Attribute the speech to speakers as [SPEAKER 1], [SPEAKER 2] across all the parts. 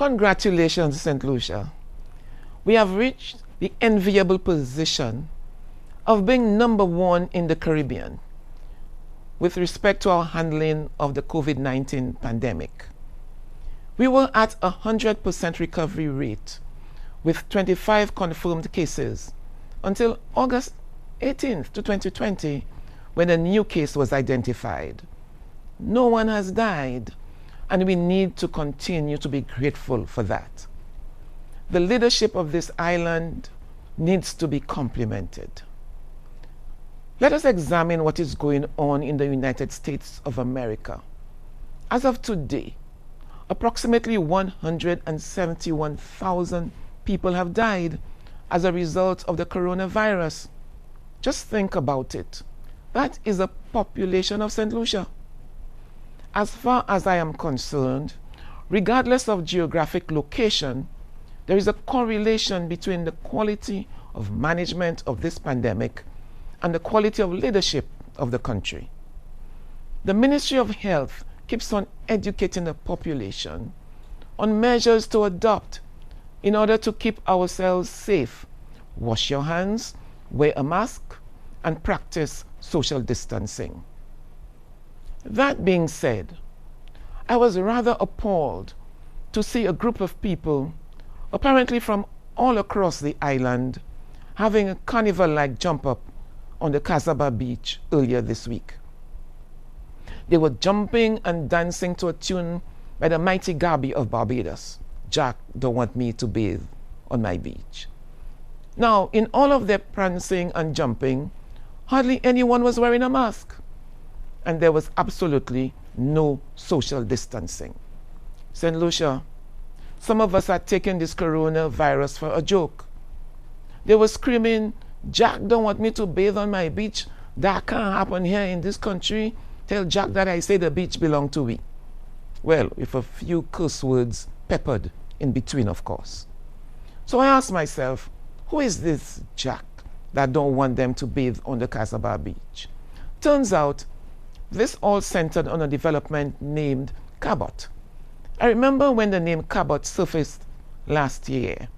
[SPEAKER 1] Congratulations, St. Lucia. We have reached the enviable position of being #1 in the Caribbean with respect to our handling of the COVID-19 pandemic. We were at 100% recovery rate with 25 confirmed cases until August 18th to 2020 when a new case was identified. No one has died, and we need to continue to be grateful for that. The leadership of this island needs to be complimented. Let us examine what is going on in the United States of America. As of today, approximately 171,000 people have died as a result of the coronavirus. Just think about it. That is a population of St. Lucia. As far as I am concerned, regardless of geographic location, there is a correlation between the quality of management of this pandemic and the quality of leadership of the country. The Ministry of Health keeps on educating the population on measures to adopt in order to keep ourselves safe. Wash your hands, wear a mask, and practice social distancing. That being said, I was rather appalled to see a group of people, apparently from all across the island, having a carnival-like jump-up on the Casaba beach earlier this week. They were jumping and dancing to a tune by the mighty Gabi of Barbados, "Jack Don't Want Me to Bathe on My Beach." Now, in all of their prancing and jumping, hardly anyone was wearing a mask, and there was absolutely no social distancing. St. Lucia, some of us are taking this coronavirus for a joke. They were screaming, "Jack don't want me to bathe on my beach. That can't happen here in this country. Tell Jack that I say the beach belong to we." Well, with a few curse words peppered in between, of course. So I asked myself, who is this Jack that don't want them to bathe on the Casaba beach? Turns out, this all centered on a development named Cabot. I remember when the name Cabot surfaced last year.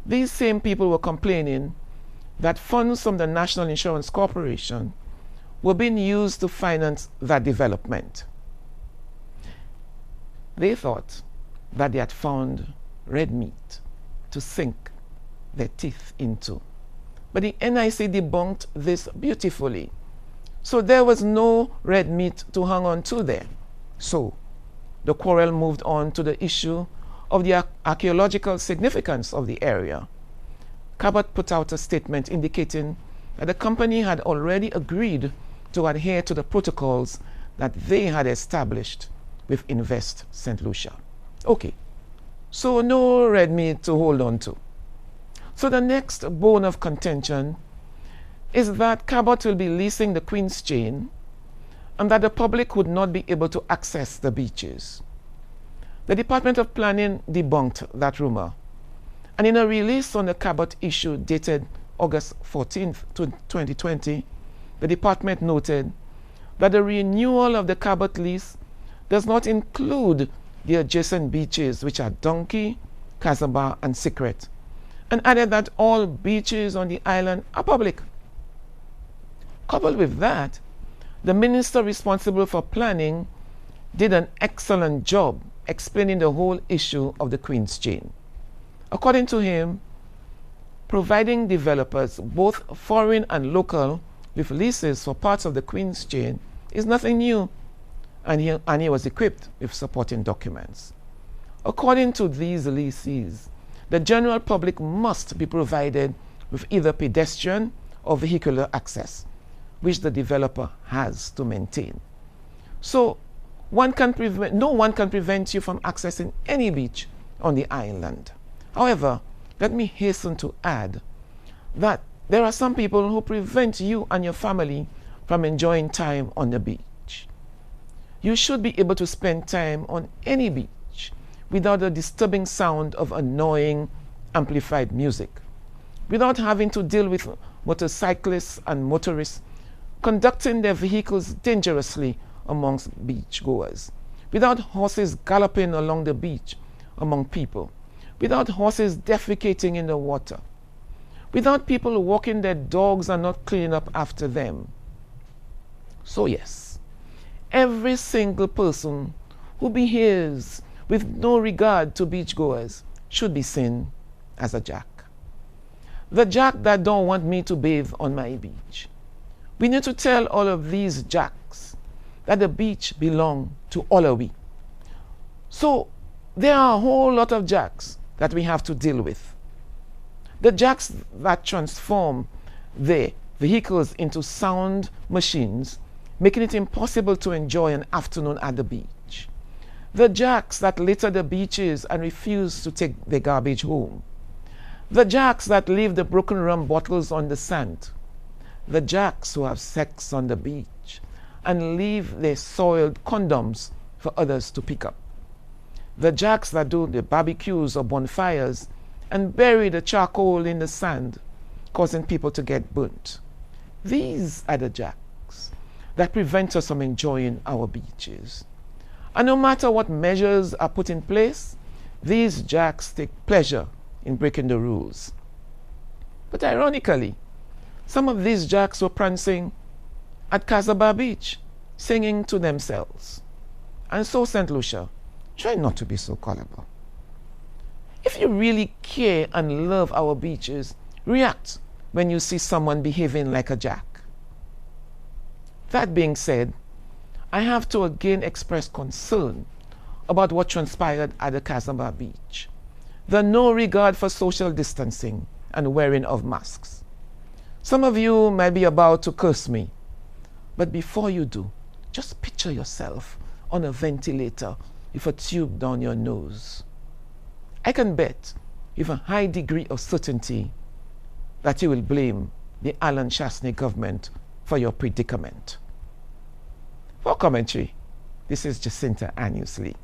[SPEAKER 1] These same people were complaining that funds from the National Insurance Corporation were being used to finance that development. They thought that they had found red meat to sink their teeth into. But the NIC debunked this beautifully. So there was no red meat to hang on to there. So the quarrel moved on to the issue of the archaeological significance of the area. Cabot put out a statement indicating that the company had already agreed to adhere to the protocols that they had established with Invest St. Lucia. Okay, so no red meat to hold on to. So the next bone of contention is that Cabot will be leasing the Queen's Chain and that the public would not be able to access the beaches. The Department of Planning debunked that rumor, and in a release on the Cabot issue dated August 14th, 2020, the department noted that the renewal of the Cabot lease does not include the adjacent beaches, which are Donkey, Casaba, and Secret, and added that all beaches on the island are public. Coupled with that, the minister responsible for planning did an excellent job explaining the whole issue of the Queen's Chain. According to him, providing developers, both foreign and local, with leases for parts of the Queen's Chain is nothing new, and he was equipped with supporting documents. According to these leases, the general public must be provided with either pedestrian or vehicular access, which the developer has to maintain. So no one can prevent you from accessing any beach on the island. However, let me hasten to add that there are some people who prevent you and your family from enjoying time on the beach. You should be able to spend time on any beach without the disturbing sound of annoying amplified music, without having to deal with motorcyclists and motorists conducting their vehicles dangerously amongst beachgoers, without horses galloping along the beach among people, without horses defecating in the water, without people walking their dogs and not cleaning up after them. So yes, every single person who behaves with no regard to beachgoers should be seen as a jack. The jack that don't want me to bathe on my beach. We need to tell all of these jacks that the beach belongs to all of we. So there are a whole lot of jacks that we have to deal with. The jacks that transform their vehicles into sound machines, making it impossible to enjoy an afternoon at the beach. The jacks that litter the beaches and refuse to take their garbage home. The jacks that leave the broken rum bottles on the sand. The jacks who have sex on the beach and leave their soiled condoms for others to pick up. The jacks that do the barbecues or bonfires and bury the charcoal in the sand, causing people to get burnt. These are the jacks that prevent us from enjoying our beaches. And no matter what measures are put in place, these jacks take pleasure in breaking the rules. But ironically, some of these jacks were prancing at Casaba Beach, singing to themselves. And so, St. Lucia, try not to be so gullible. If you really care and love our beaches, react when you see someone behaving like a jack. That being said, I have to again express concern about what transpired at the Casaba Beach. The no regard for social distancing and wearing of masks. Some of you might be about to curse me, but before you do, just picture yourself on a ventilator with a tube down your nose. I can bet with a high degree of certainty that you will blame the Alan Chasney government for your predicament. For commentary, this is Jacintha Annius-Lee.